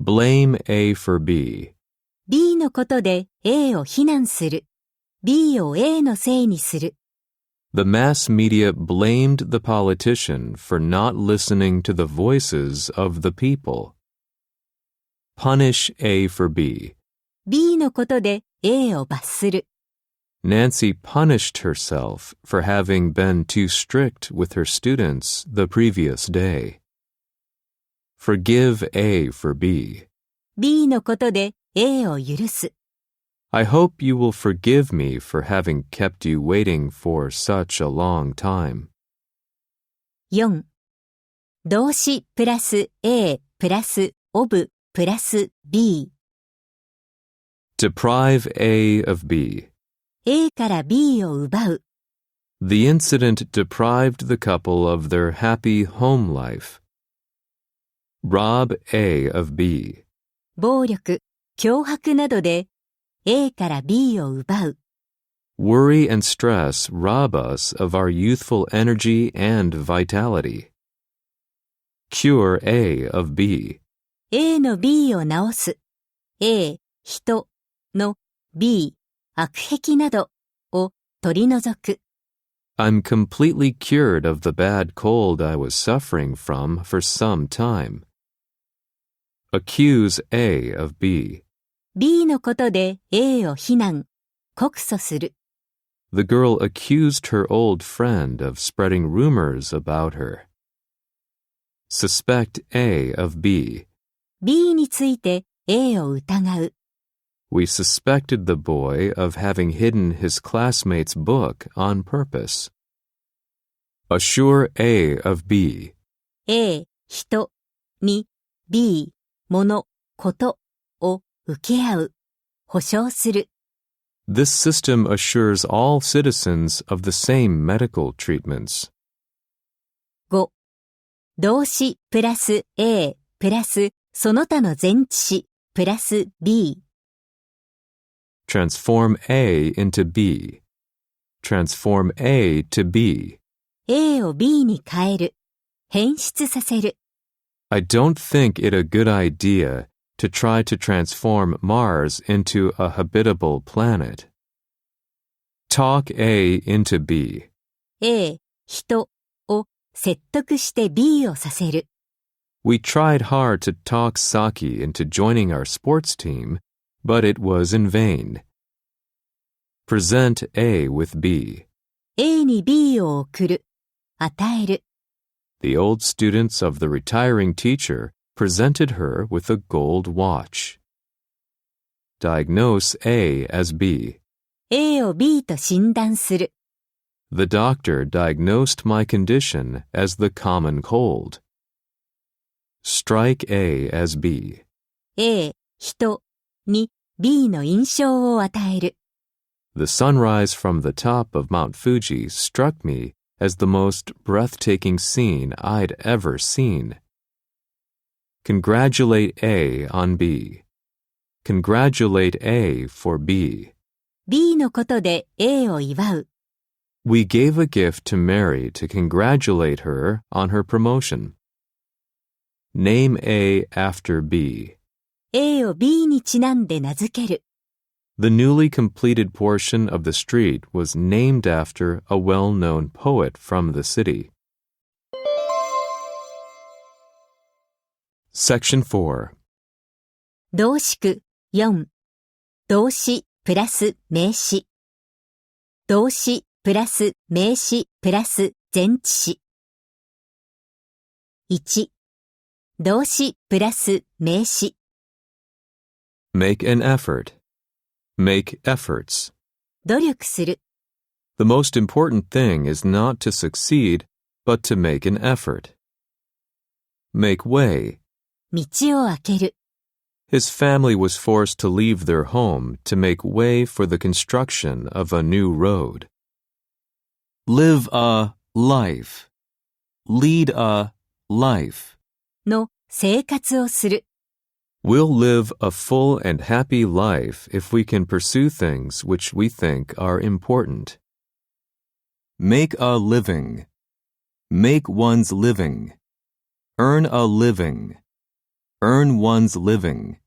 Blame A for B. B のことで A を非難する。B を A のせいにする。The mass media blamed the politician for not listening to the voices of the people. Punish A for B. B のことで A を罰する。Nancy punished herself for having been too strict with her students the previous day. Forgive A for B. B のことで A を許す。I hope you will forgive me for having kept you waiting for such a long time. 4. 動詞プラス A プラス of プラス B。 Deprive A of B. A から B を奪う。The incident deprived the couple of their happy home life. Rob A of B. 暴力、脅迫などで A から B を奪う。Worry and stress rob us of our youthful energy and vitality. Cure A of B. A の B を直す。A、人の B、悪癖などを取り除く。I'm completely cured of the bad cold I was suffering from for some time. Accuse A of B. B のことで A を非難、告訴する。The girl accused her old friend of spreading rumors about her. Suspect A of B. B について A を疑う。We suspected the boy of having hidden his classmate's book on purpose. Assure A of B. A、人に B、物、ことを受け合う、保証する。This system assures all citizens of the same medical treatments. 5. 動詞プラス A プラスその他の前置詞プラス B。 Transform A into B. Transform A to B. A を B に変える。変質させる。I don't think it a good idea to try to transform Mars into a habitable planet. Talk A into B. A、人を説得して B をさせる。We tried hard to talk Saki into joining our sports team, but it was in vain. Present A with B. A に B を送る。与える。The old students of the retiring teacher presented her with a gold watch. Diagnose A as B. A を B と診断する。The doctor diagnosed my condition as the common cold. Strike A as B. A、人に B の印象を与える。The sunrise from the top of Mount Fuji struck me as the most breathtaking scene I'd ever seen. Congratulate A on B. Congratulate A for B. B のことで A を祝う。We gave a gift to Mary to congratulate her on her promotion. Name A after B. A を B にちなんで名付ける。The newly completed portion of the street was named after a well-known poet from the city. Section 4. 動詞句4。動詞プラス名詞。動詞プラス名詞プラス前置詞。1. 動詞プラス名詞。Make an effort. Make efforts. 努力する。The most important thing is not to succeed, but to make an effort. Make way. 道を開ける。His family was forced to leave their home to make way for the construction of a new road. Live a life. Lead a life. の生活をする。We'll live a full and happy life if we can pursue things which we think are important. Make a living. Make one's living. Earn a living. Earn one's living.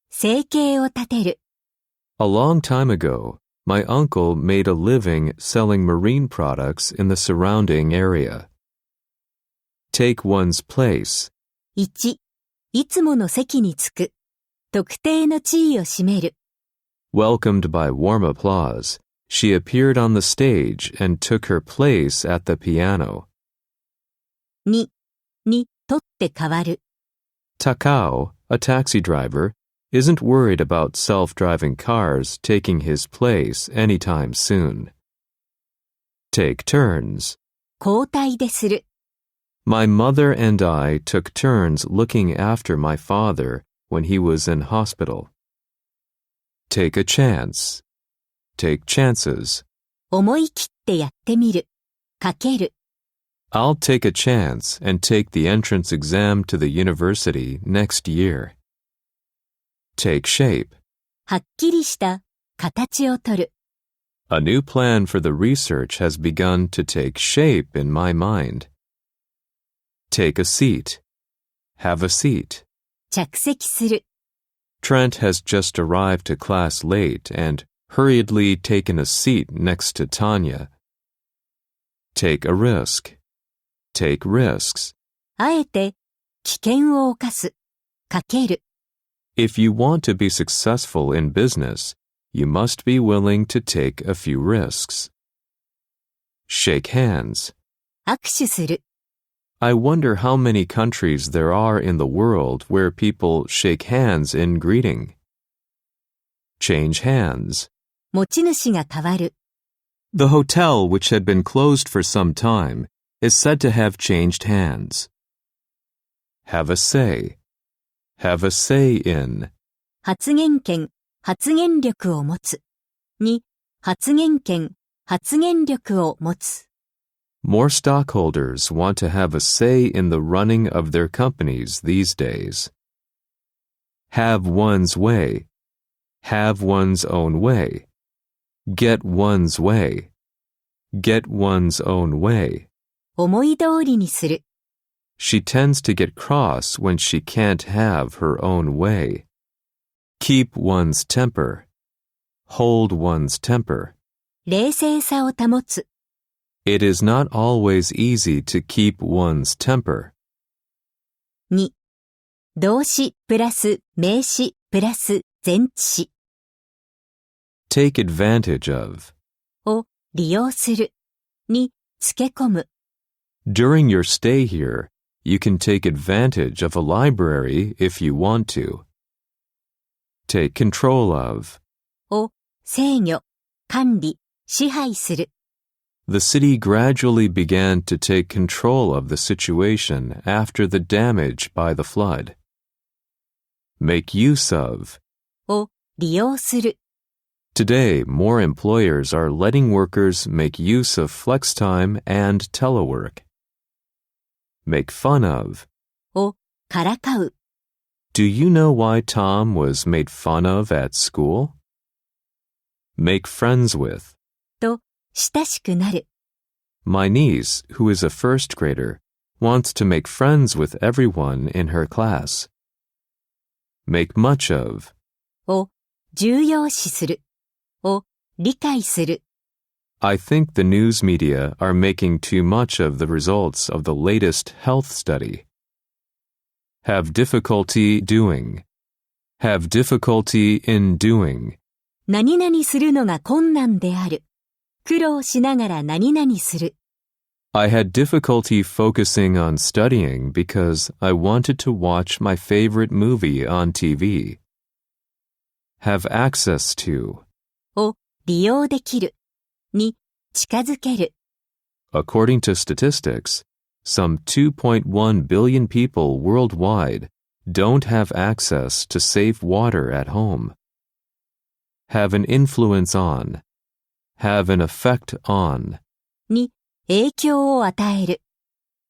生計を立てる。A long time ago, my uncle made a living selling marine products in the surrounding area. Take one's place. 1、いつもの席に着く。特定の地位を占める。Welcomed by warm applause, she appeared on the stage and took her place at the piano. 2、に、取って変わる。Takao, a taxi driver, isn't worried about self-driving cars taking his place anytime soon. Take turns. 交代でする。My mother and I took turns looking after my father when he was in hospital. Take a chance. Take chances. 思い切ってやってみる。かける。I'll take a chance and take the entrance exam to the university next year. Take shape. はっきりした形をとる。A new plan for the research has begun to take shape in my mind. Take a seat. Have a seat. 着席する。Trent has just arrived to class late and hurriedly taken a seat next to Tanya. Take a risk. Take risks. あえて危険を冒す。かける。If you want to be successful in business, you must be willing to take a few risks. Shake hands. 握手する。I wonder how many countries there are in the world where people shake hands in greeting. Change hands. 持ち主が変わる。The hotel, which had been closed for some time, is said to have changed hands. Have a say. Have a say in. 発言権、発言力を持つ。2、発言権、発言力を持つ。More stockholders want to have a say in the running of their companies these days. Have one's way. Have one's own way. Get one's way. Get one's own way. 思い通りにする。She tends to get cross when she can't have her own way. Keep one's temper. Hold one's temper. 冷静さを保つ。It is not always easy to keep one's temper. 2、動詞プラス名詞プラス前置詞 Take advantage of. を利用する。に、つけ込む。During your stay here, you can take advantage of a library if you want to. Take control of. を制御、管理、支配する。The city gradually began to take control of the situation after the damage by the flood. Make use of. を利用する。Today, more employers are letting workers make use of flex time and telework. Make fun of. をからかう。Do you know why Tom was made fun of at school? Make friends with. と、親しくなる。My niece, who is a first grader, wants to make friends with everyone in her class. Make much of. を重要視する。を理解する。I think the news media are making too much of the results of the latest health study. Have difficulty doing. Have difficulty in doing. 何々するのが困難である。苦労しながら何々する。I had difficulty focusing on studying because I wanted to watch my favorite movie on TV. Have access to. を利用できる。に、近づける。According to statistics, some 2.1 billion people worldwide don't have access to safe water at home. Have an influence on. Have an effect on. に、影響を与える。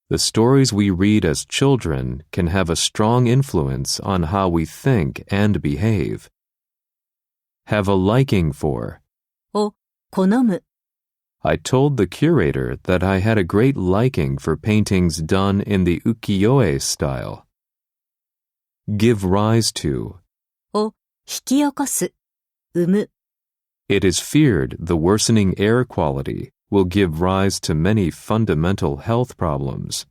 The stories we read as children can have a strong influence on how we think and behave. Have a liking for. を好む。I told the curator that I had a great liking for paintings done in the ukiyo-e style. give rise to. を引き起こす、生む。It is feared the worsening air quality will give rise to many fundamental health problems.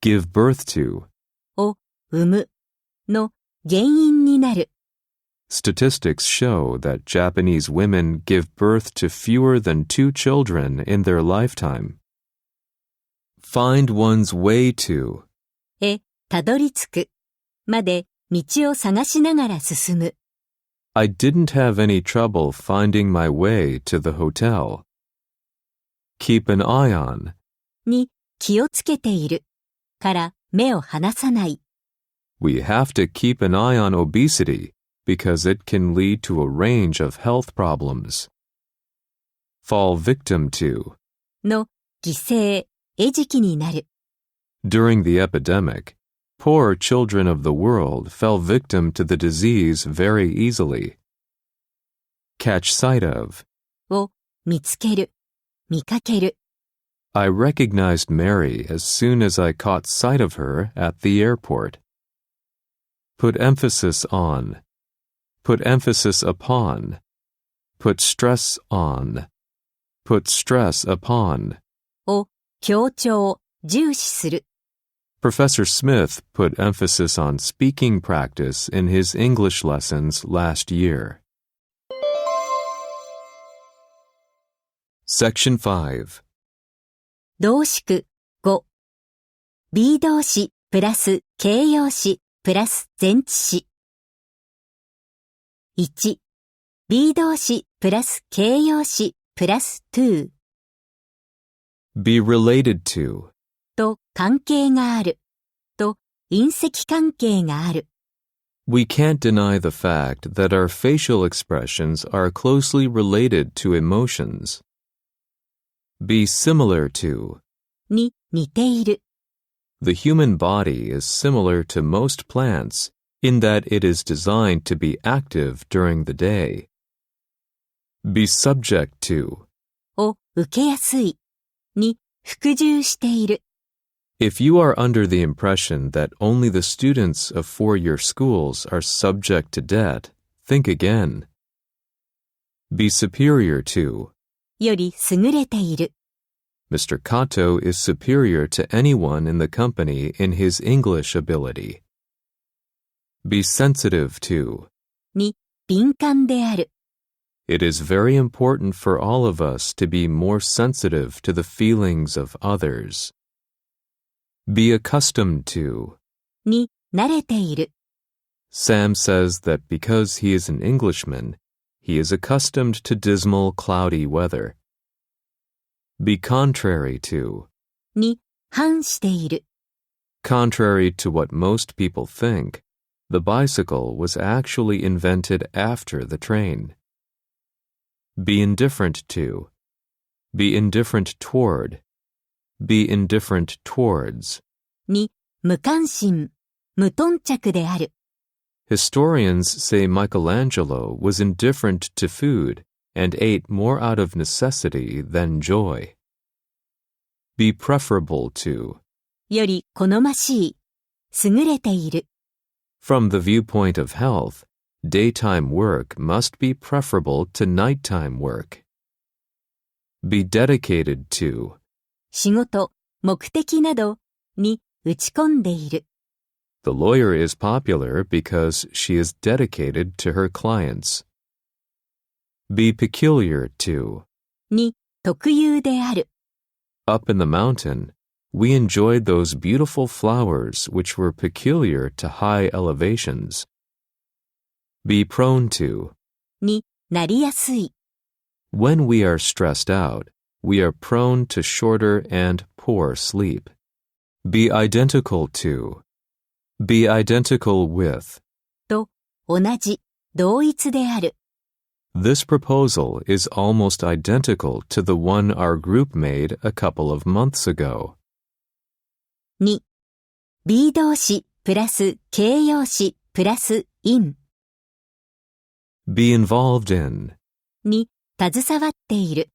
Give birth to. を生むの原因になる。Statistics show that Japanese women give birth to fewer than 2 children in their lifetime. Find one's way to. へたどり着くまで道を探しながら進む。I didn't have any trouble finding my way to the hotel. Keep an eye on. に気をつけているから目を離さない。We have to keep an eye on obesity because it can lead to a range of health problems. Fall victim to. の犠牲、餌食になる。During the epidemic, poor children of the world fell victim to the disease very easily. Catch sight of. を見つける、見かける。I recognized Mary as soon as I caught sight of her at the airport. Put emphasis on. Put emphasis upon. Put stress on. Put stress upon. を強調、重視する。Professor Smith put emphasis on speaking practice in his English lessons last year. Section 5. 動詞句5 B 動詞プラス形容詞プラス前置詞。1 B 動詞プラス形容詞プラス to Be related to. と関係があると因積関係がある。We can't deny the fact that our facial expressions are closely related to emotions. Be similar to. に似ている。The human body is similar to most plants in that it is designed to be active during the day. Be subject to. を受けやすい。に服従している。If you are under the impression that only the students of four-year schools are subject to debt, think again. Be superior to. より優れている。Mr. Kato is superior to anyone in the company in his English ability. Be sensitive to. に敏感である。It is very important for all of us to be more sensitive to the feelings of others. Be accustomed to. に慣れている。Sam says that because he is an Englishman, he is accustomed to dismal, cloudy weather. Be contrary to. に反している。Contrary to what most people think, the bicycle was actually invented after the train. Be indifferent to. Be indifferent toward. Be indifferent towards. に無関心、無頓着である。Historians say Michelangelo was indifferent to food and ate more out of necessity than joy. Be preferable to. より好ましい。優れている。From the viewpoint of health, daytime work must be preferable to nighttime work. Be dedicated to. 仕事、目的などに打ち込んでいる。The lawyer is popular because she is dedicated to her clients. Be peculiar to. に特有である。Up in the mountain, we enjoyed those beautiful flowers which were peculiar to high elevations. Be prone to. になりやすい。When we are stressed out, we are prone to shorter and poor sleep. Be identical to. Be identical with. と同じ、同一である。This proposal is almost identical to the one our group made a couple of months ago. 2 B 動詞プラス形容詞プラス in Be involved in. に携わっている。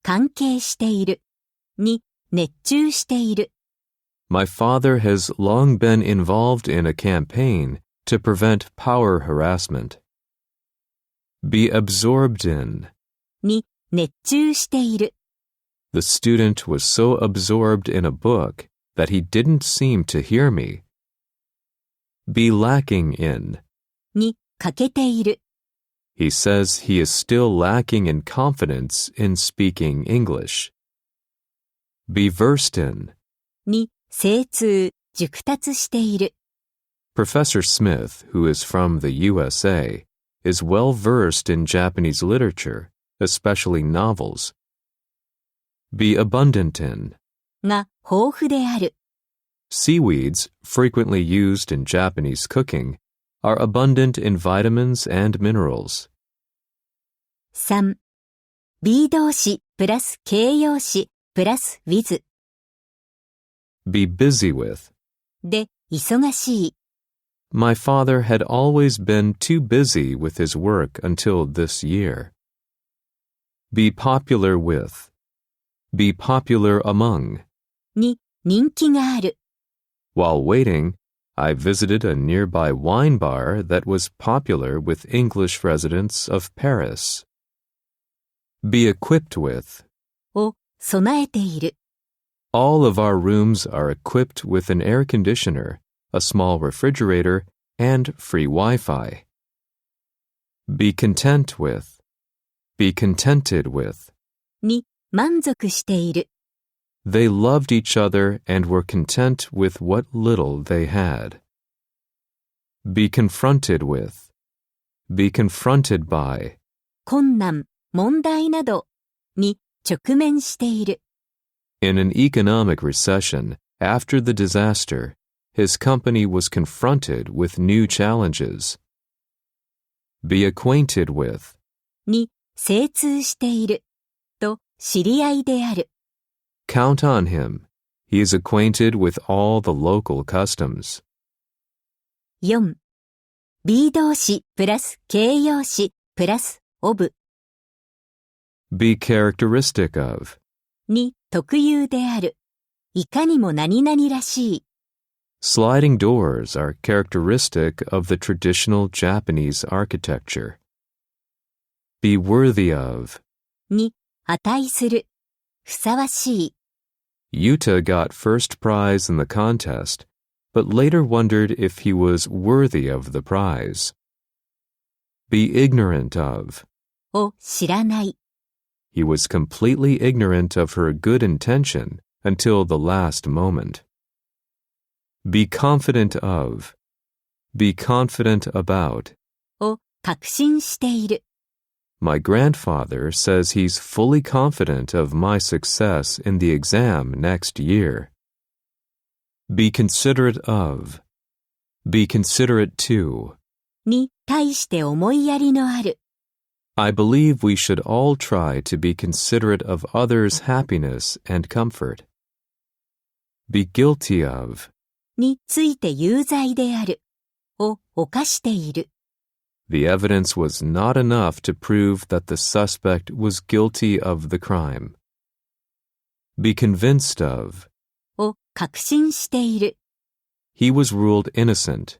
関係している。に熱中している。My father has long been involved in a campaign to prevent power harassment. Be absorbed in. に熱中している。The student was so absorbed in a book that he didn't seem to hear me. Be lacking in. に欠けている。He says he is still lacking in confidence in speaking English. Be versed in. に精通、熟達している。Professor Smith, who is from the USA, is well versed in Japanese literature, especially novels. Be abundant in. が豊富である。Seaweeds, frequently used in Japanese cooking, are abundant in vitamins and minerals. 3. be 動詞プラス形容詞プラス with Be busy with. で忙しい。My father had always been too busy with his work until this year. Be popular with. Be popular among. に人気がある。While waiting, I visited a nearby wine bar that was popular with English residents of Paris. Be equipped with. を備えている。All of our rooms are equipped with an air conditioner, a small refrigerator, and free Wi-Fi. Be content with. Be contented with. に満足している。They loved each other and were content with what little they had. Be confronted with. Be confronted by. 困難、問題などに直面している。In an economic recession, after the disaster, his company was confronted with new challenges. Be acquainted with. に精通している。と知り合いである。Count on him. He is acquainted with all the local customs. 4. be 動詞プラス形容詞プラス of Be characteristic of. に特有である。いかにも何々らしい。Sliding doors are characteristic of the traditional Japanese architecture. Be worthy of. に値する。ふさわしい。Yuta got first prize in the contest, but later wondered if he was worthy of the prize. Be ignorant of. を知らない。He was completely ignorant of her good intention until the last moment. Be confident of. Be confident about. を確信している。My grandfather says he's fully confident of my success in the exam next year. Be considerate of. Be considerate to. に対して思いやりのある。I believe we should all try to be considerate of others' happiness and comfort. Be guilty of. について有罪である。を犯している。The evidence was not enough to prove that the suspect was guilty of the crime. Be convinced of. を確信している。He was ruled innocent.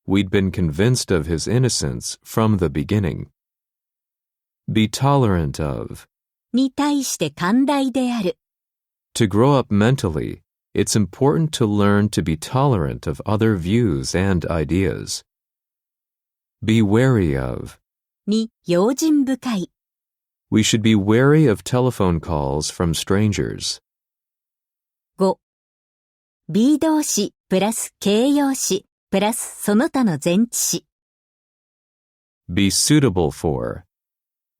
We'd been convinced of his innocence from the beginning. Be tolerant of. に対して寛大である。To grow up mentally, it's important to learn to be tolerant of other views and ideas. Be wary of. に用心深い。We should be wary of telephone calls from strangers. 5. be 動詞プラス形容詞プラスその他の前置詞。Be suitable for.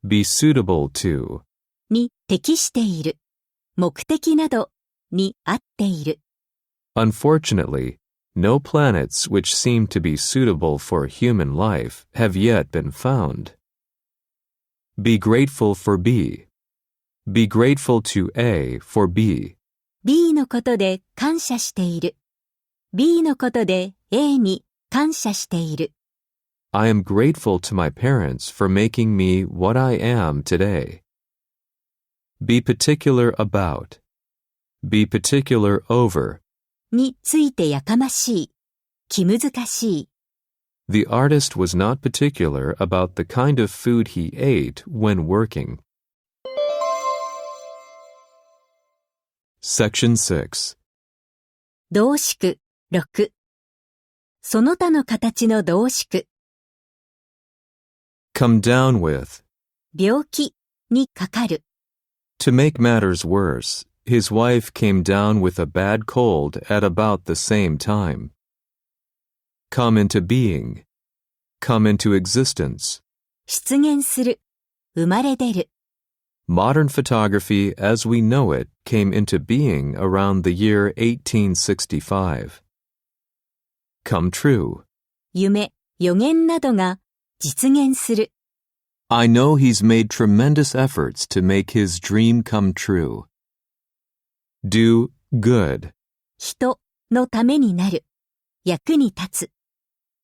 Be suitable to. に適している。目的などに合っている。Unfortunately, no planets which seem to be suitable for human life have yet been found. Be grateful for B. Be grateful to A for B. B のことで感謝している。B のことで A に感謝している。I am grateful to my parents for making me what I am today. Be particular about. Be particular over. についてやかましい、気難しい。The artist was not particular about the kind of food he ate when working. Section 6. 動詞6。その他の形の動詞。 Come down with. 病気にかかる。 To make matters worse, his wife came down with a bad cold at about the same time. Come into being. Come into existence. 出現する。生まれ出る。Modern photography as we know it came into being around the year 1865. Come true. 夢、予言などが実現する。I know he's made tremendous efforts to make his dream come true. Do good. 人のためになる。役に立つ。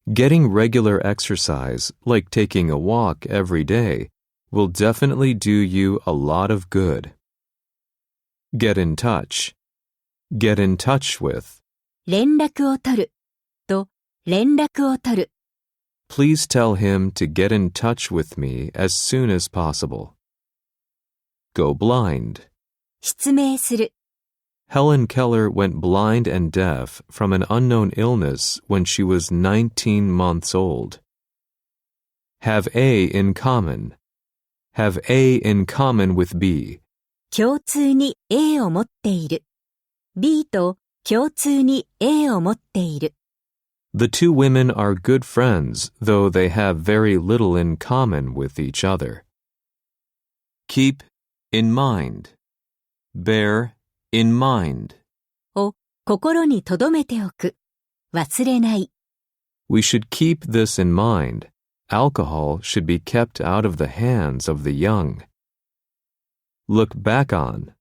Getting regular exercise, like taking a walk every day, will definitely do you a lot of good. Get in touch. Get in touch with. 連絡を取る。と、連絡を取る。Please tell him to get in touch with me as soon as possible. Go blind. 失明する。Helen Keller went blind and deaf from an unknown illness when she was 19 months old. Have A in common. Have A in common with B. 共通に A を持っている。B と共通に A を持っている。The two women are good friends, though they have very little in common with each other. Keep in mind. Bear in mind. を心に留めておく。忘れない。We should keep this in mind. Alcohol should be kept out of the hands of the young. Look back on.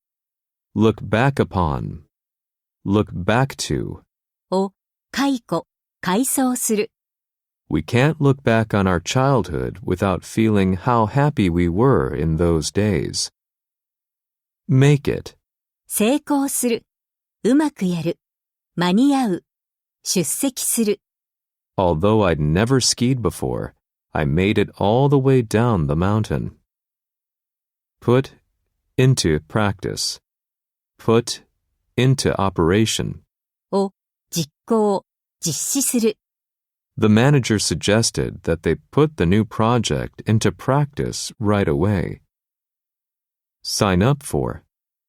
Look back upon. Look back to. を解雇、回想する。We can't look back on our childhood without feeling how happy we were in those days. Make it. 成功する。うまくやる。間に合う。出席する。Although I'd never skied before, I made it all the way down the mountain. Put into practice. Put into operation. を実行、実施する。The manager suggested that they put the new project into practice right away. Sign up for.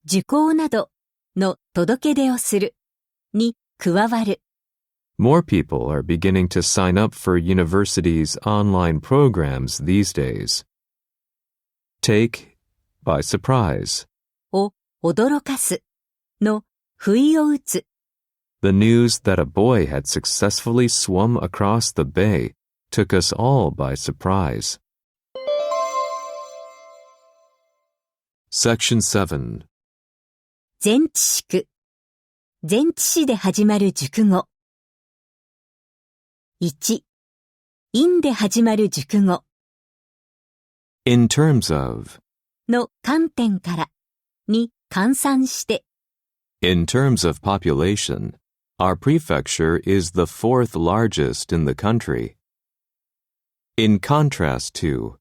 受講などの届け出をする。に加わる。More people are beginning to sign up for universities' online programs these days. Take by surprise. を驚かす。の不意を打つ。The news that a boy had successfully swum across the bay took us all by surprise. Section 7. 前置式。前置詞で始まる熟語。1、in で始まる熟語。In terms of. の観点からに換算して。In terms of population, our prefecture is the fourth largest in the country. In contrast to.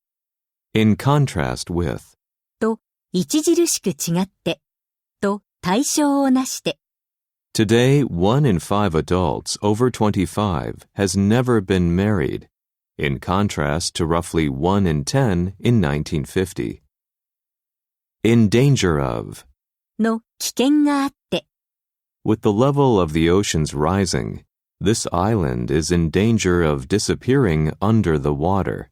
In contrast with. と著しく違って。と対象をなして。Today, 1 in 5 adults over 25 has never been married, in contrast to roughly 1 in 10 in 1950. In danger of. の危険があって。With the level of the oceans rising, this island is in danger of disappearing under the water.